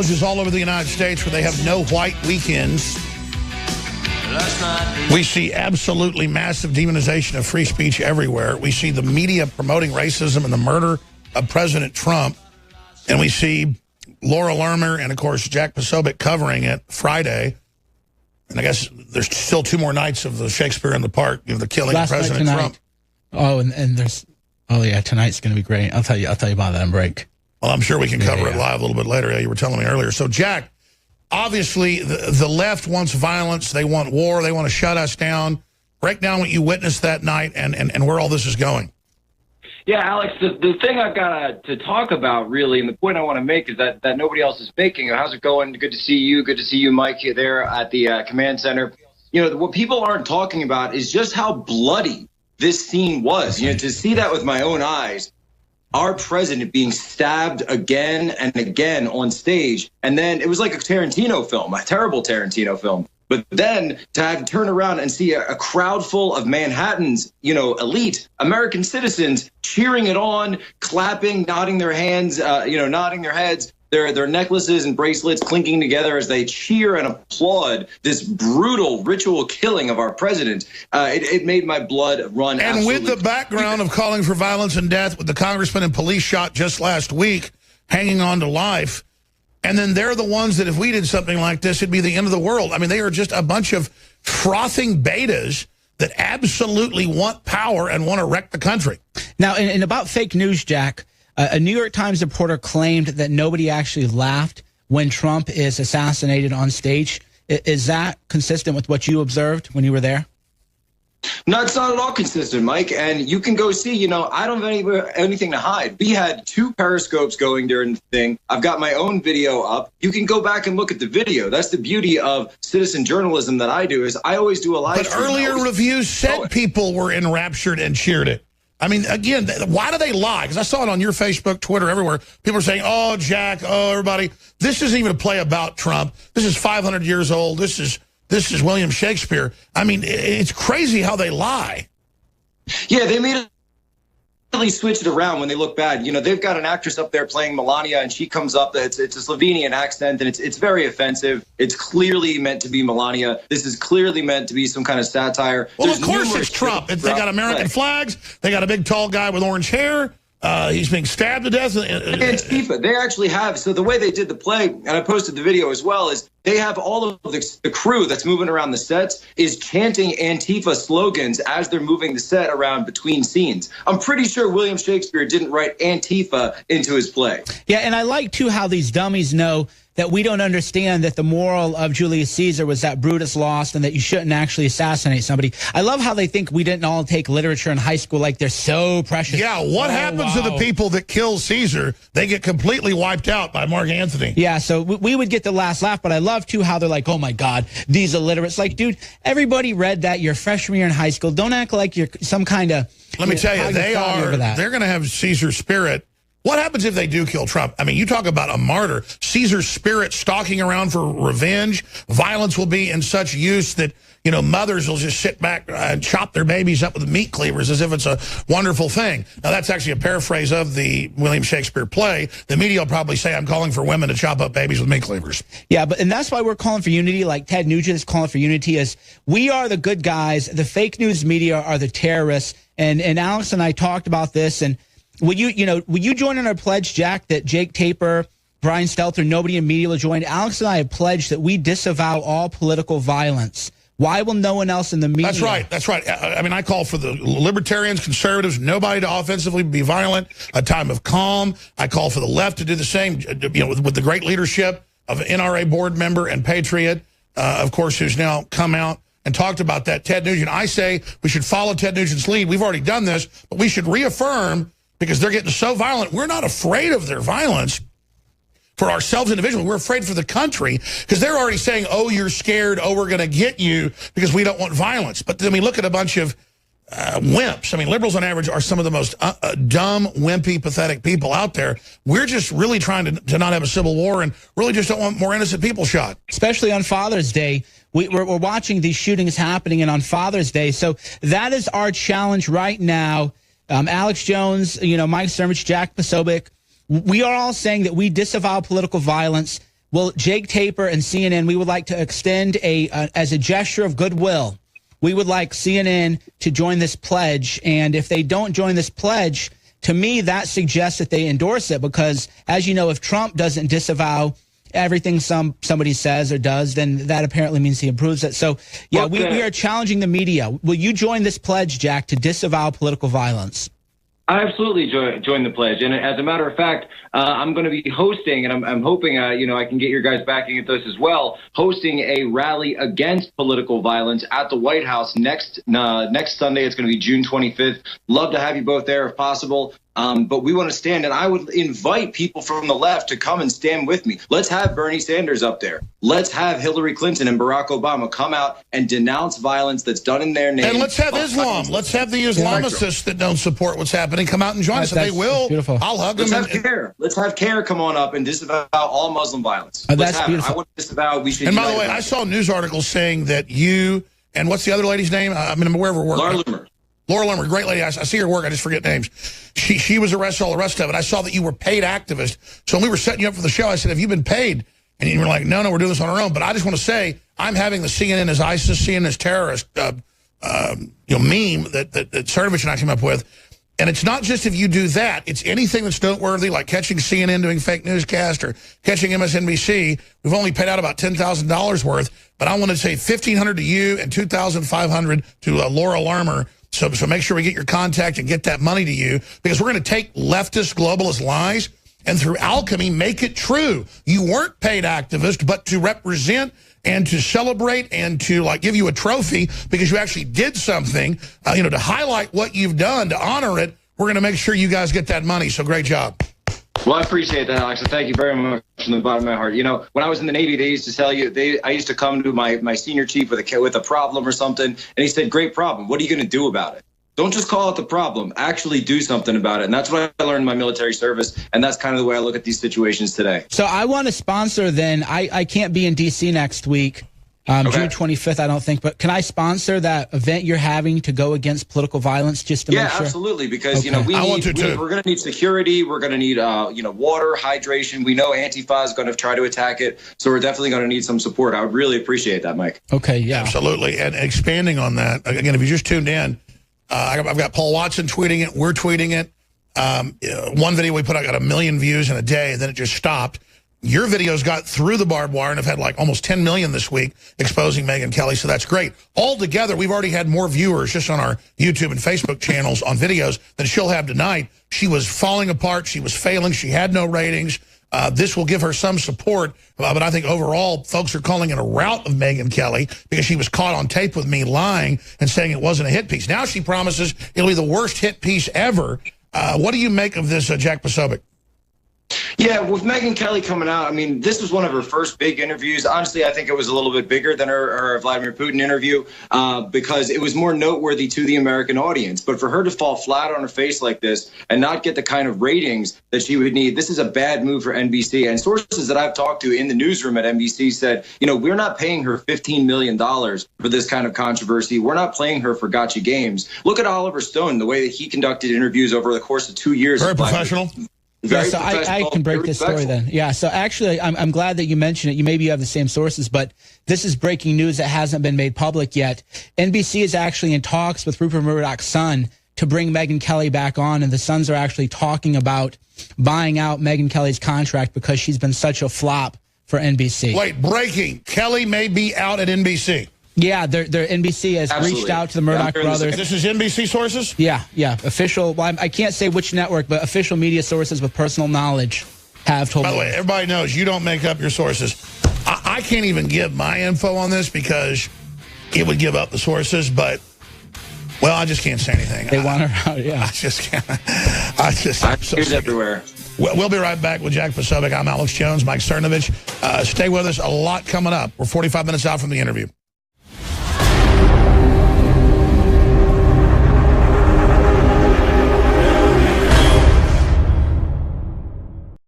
colleges all over the United States where they have no white weekends. We see absolutely massive demonization of free speech everywhere. We see the media promoting racism and the murder of President Trump. And we see Laura Lerner and, of course, Jack Posobiec covering it Friday. And I guess there's still 2 more nights of the Shakespeare in the Park, the killing of President Trump. Oh, and there's, oh yeah, tonight's going to be great. I'll tell you about that in break. Well, I'm sure we can cover it live a little bit later. Yeah, you were telling me earlier. So, Jack, obviously the left wants violence. They want war. They want to shut us down. Break down what you witnessed that night and where all this is going. Yeah, Alex, the thing I've got to talk about, really, and the point I want to make is that nobody else is making. How's it going? Good to see you. Good to see you, Mike, there at the command center. What people aren't talking about is just how bloody this scene was. To see that with my own eyes, our president being stabbed again and again on stage. And then it was like a Tarantino film, a terrible Tarantino film. But then to turn around and see a crowd full of Manhattan's, elite American citizens cheering it on, clapping, nodding their hands, nodding their heads, their necklaces and bracelets clinking together as they cheer and applaud this brutal ritual killing of our president. It made my blood run. And with the background of calling for violence and death, with the congressman and police shot just last week, hanging on to life. And then they're the ones that if we did something like this, it'd be the end of the world. I mean, they are just a bunch of frothing betas that absolutely want power and want to wreck the country. Now, and about fake news, Jack, a New York Times reporter claimed that nobody actually laughed when Trump is assassinated on stage. Is that consistent with what you observed when you were there? No, it's not at all consistent, Mike. And you can go see, I don't have anything to hide. We had 2 periscopes going during the thing. I've got my own video up. You can go back and look at the video. That's the beauty of citizen journalism that I do, is I always do a live stream. But earlier reviews said people were enraptured and cheered it. I mean, again, why do they lie? Because I saw it on your Facebook, Twitter, everywhere. People are saying, oh, Jack, oh, everybody. This isn't even a play about Trump. This is 500 years old. This is William Shakespeare. I mean, it's crazy how they lie. Yeah, they immediately switch it around when they look bad. They've got an actress up there playing Melania, and she comes up. It's a Slovenian accent, and it's very offensive. It's clearly meant to be Melania. This is clearly meant to be some kind of satire. Well, of course it's Trump. They got American flags. They got a big, tall guy with orange hair. He's being stabbed to death. Antifa, they actually have. So the way they did the play, and I posted the video as well, is they have all of the crew that's moving around the sets is chanting Antifa slogans as they're moving the set around between scenes. I'm pretty sure William Shakespeare didn't write Antifa into his play. Yeah, and I like, too, how these dummies know that we don't understand that the moral of Julius Caesar was that Brutus lost and that you shouldn't actually assassinate somebody. I love how they think we didn't all take literature in high school like they're so precious. Yeah, what happens to the people that kill Caesar? They get completely wiped out by Mark Antony. Yeah, so we would get the last laugh, but I love, too, how they're like, oh, my God, these illiterates. Like, dude, everybody read that your freshman year in high school. Don't act like you're some kind of... Let me tell you, they're going to have Caesar's spirit. What happens if they do kill Trump? I mean, you talk about a martyr. Caesar's spirit stalking around for revenge. Violence will be in such use that, mothers will just sit back and chop their babies up with meat cleavers as if it's a wonderful thing. Now, that's actually a paraphrase of the William Shakespeare play. The media will probably say I'm calling for women to chop up babies with meat cleavers. Yeah, and that's why we're calling for unity, like Ted Nugent is calling for unity, is we are the good guys. The fake news media are the terrorists. And Alex and I talked about this, and will you join in our pledge, Jack, that Jake Tapper, Brian Stelter, nobody in media will join? Alex and I have pledged that we disavow all political violence. Why will no one else in the media? That's right. I mean, I call for the libertarians, conservatives, nobody to offensively be violent, a time of calm. I call for the left to do the same, with the great leadership of an NRA board member and patriot, of course, who's now come out and talked about that. Ted Nugent, I say we should follow Ted Nugent's lead. We've already done this, but we should reaffirm, because they're getting so violent. We're not afraid of their violence for ourselves individually. We're afraid for the country, because they're already saying, oh, you're scared. Oh, we're going to get you because we don't want violence. But then we look at a bunch of wimps. I mean, liberals on average are some of the most dumb, wimpy, pathetic people out there. We're just really trying to not have a civil war and really just don't want more innocent people shot. Especially on Father's Day. We're watching these shootings happening, and on Father's Day. So that is our challenge right now. Alex Jones, Mike Sturmich, Jack Posobiec, we are all saying that we disavow political violence. well, Jake Tapper and CNN, we would like to extend as a gesture of goodwill, we would like CNN to join this pledge. And if they don't join this pledge, to me, that suggests that they endorse it because, as you know, if Trump doesn't disavow everything somebody says or does, then that apparently means he approves it. So, yeah, we are challenging the media. Will you join this pledge, Jack, to disavow political violence? I absolutely join the pledge. And as a matter of fact, I'm going to be hosting, and I'm hoping, I can get your guys backing at this as well, hosting a rally against political violence at the White House next Sunday. It's going to be June 25th. Love to have you both there if possible. But we want to stand, and I would invite people from the left to come and stand with me. Let's have Bernie Sanders up there. Let's have Hillary Clinton and Barack Obama come out and denounce violence that's done in their name. And let's have Islam. Let's have the Islamicists that don't support what's happening come out and join us. If they will, beautiful. I'll hug them. Let's have CARE come on up and disavow all Muslim violence. That's beautiful. I want to disavow. We should. And by the way, I saw news articles saying that you and what's the other lady's name? I'm aware of her work. Laura Limmer, great lady. I see her work. I just forget names. She was arrested, all the rest of it. I saw that you were paid activist. So when we were setting you up for the show, I said, have you been paid? And you were like, no, we're doing this on our own. But I just want to say, I'm having the CNN as ISIS, CNN as terrorist meme that Cernovich and I came up with. And it's not just if you do that. It's anything that's noteworthy, like catching CNN doing fake newscast or catching MSNBC. We've only paid out about $10,000 worth. But I want to say $1,500 to you and $2,500 to Laura Limmer. So make sure we get your contact and get that money to you, because we're going to take leftist, globalist lies and through alchemy make it true. You weren't paid activist, but to represent and to celebrate and to give you a trophy because you actually did something, to highlight what you've done, to honor it. We're going to make sure you guys get that money. So great job. Well, I appreciate that, Alex, and thank you very much from the bottom of my heart. When I was in the Navy, they used to tell you, I used to come to my senior chief with a problem or something, and he said, great problem. What are you going to do about it? Don't just call it the problem. Actually do something about it. And that's what I learned in my military service, and that's kind of the way I look at these situations today. So I want to sponsor then. I can't be in D.C. next week. June 25th, I don't think. But can I sponsor that event you're having to go against political violence just to make sure? Yeah, absolutely. Because, we're going to need security. We're going to need, water, hydration. We know Antifa is going to try to attack it. So we're definitely going to need some support. I would really appreciate that, Mike. Okay, yeah. Absolutely. And expanding on that, again, if you just tuned in, I've got Paul Watson tweeting it. We're tweeting it. One video we put out got 1 million views in a day, and then it just stopped. Your videos got through the barbed wire and have had almost 10 million this week exposing Megyn Kelly, so that's great. Altogether, we've already had more viewers just on our YouTube and Facebook channels on videos than she'll have tonight. She was falling apart. She was failing. She had no ratings. This will give her some support, but I think overall, folks are calling it a rout of Megyn Kelly because she was caught on tape with me lying and saying it wasn't a hit piece. Now she promises it'll be the worst hit piece ever. What do you make of this, Jack Posobiec? Yeah, with Megyn Kelly coming out, this was one of her first big interviews. Honestly, I think it was a little bit bigger than her Vladimir Putin interview because it was more noteworthy to the American audience. But for her to fall flat on her face like this and not get the kind of ratings that she would need, this is a bad move for NBC. And sources that I've talked to in the newsroom at NBC said, we're not paying her $15 million for this kind of controversy. We're not playing her for gotcha games. Look at Oliver Stone, the way that he conducted interviews over the course of 2 years. Very professional. Yeah, so I can break this story then. Yeah, so actually, I'm glad that you mentioned it. Maybe you have the same sources, but this is breaking news that hasn't been made public yet. NBC is actually in talks with Rupert Murdoch's son to bring Megyn Kelly back on, and the Sons are actually talking about buying out Megyn Kelly's contract because she's been such a flop for NBC. Wait, breaking. Kelly may be out at NBC. Yeah, their NBC has reached out to the Murdoch brothers. This is NBC sources? Yeah. Official, well, I can't say which network, but official media sources with personal knowledge have told me. By the way, everybody knows you don't make up your sources. I can't even give my info on this because it would give up the sources, but, well, I just can't say anything. They want her out, yeah. I just can't. I'm so sick. Everywhere. We'll be right back with Jack Posobiec. I'm Alex Jones, Mike Cernovich. Stay with us. A lot coming up. We're 45 minutes out from the interview.